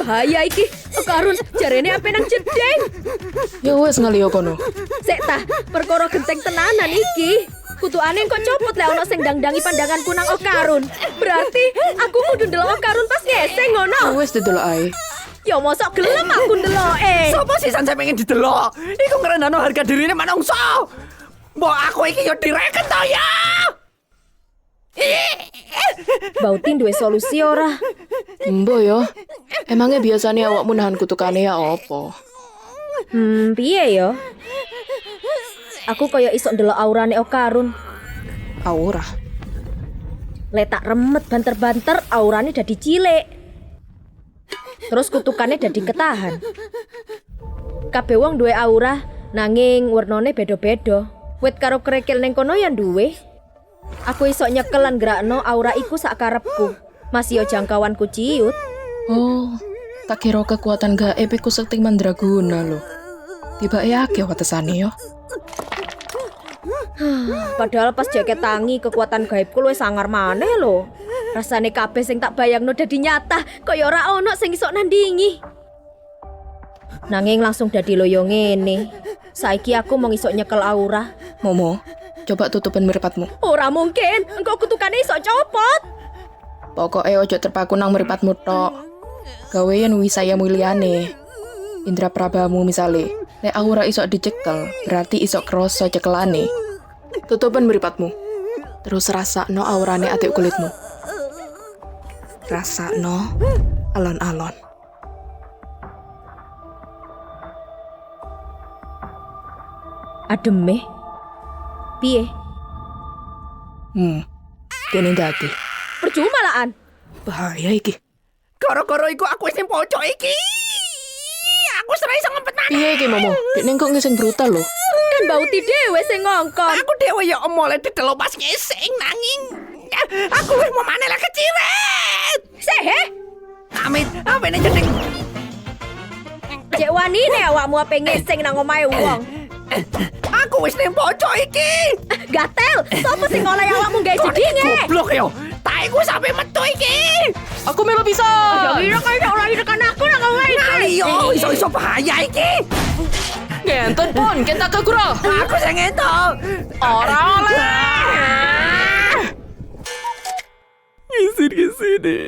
Bahaya iki. Karun jarene ape nang jedeng. Ya wes ngaliyo kono. Sek ta, perkara genteng tenanan iki. Kutuane kok copot lek ana sing ndang-ndangi pandanganku nang Okarun. Berarti aku kudu ndelok Okarun pas ngeseng ngono. Ya wes didelok ae. Ya mosok gelem aku ndeloke. Sopo sih sampe pengen didelok? Iku ngrendano harga dirine manungsa. Mbok aku iki yo direken to ya. Bautin duwe solusi ora? Mbok yo. Emangnya biasanya awakmu nahan kutukane ya apa? Piye yo? Aku kaya iso ndelok aurane Okarun. Aura. Lek tak remet banter-banter aurane dadi cilik. Terus kutukannya dadi ketahan. Kabeh wong duwe aura, nanging wernane beda-beda. Wit karo kerikil ning kono ya duwe. Aku iso nyekel lan gerakno aura iku sak karepku. Masih yo jangkauanku ciut. Oh, tak kira kekuatan gaib iku sekting mandraguna lho. Tiba ya akeh watesane yo. Padahal pas jaket tangi kekuatan gaibku luwih sangar maneh lho. Rasane kabeh sing tak bayangno dadi nyata, kaya ora ono sing iso nandingi. Nanging langsung dadi loyo ngene. Saiki aku mau iso nyekel aura. Momo, coba tutupin meripatmu. Ora mungkin, engko kutukane iso copot. Pokoke ojo terpaku nang meripatmu tok. Gawean wisaya mulyane. Indra prabamu misale, nek aura iso dicekel, berarti iso kroso cekelane. Tutupin meripatmu. Terus rasakno aurane atik kulitmu. Rasakno alon-alon. Ademe. Piye? Kene dadi. Percuma laan. Bahaya iki. Gara-gara iku aku wis ning pojok iki. Aku serai iso ngempetane. Piye iki Momo? Dekne kok ngising brutal lho. Kan bauti dhewe sing ngongkon. Aku dhewe ya omole didelok pas ngising nanging aku wis mau maneh lah keciret. Sehe? Amit, apa ini jeding? Cek wanine awakmu ape ngeseng nang omahe wong. Aku wis ning pojok iki. Gatel, sapa sing ngoleh awakmu gawe jedinge? Goblok yo. Taiku sampe metu iki. Aku melu bisa. Ya kira kaya ora direkan aku nang omahe. Ayo, iso-iso bahaya iki. Ngenten pun, kita kagura. Aku sing entuk. Ora oleh. Ngisir ke sini.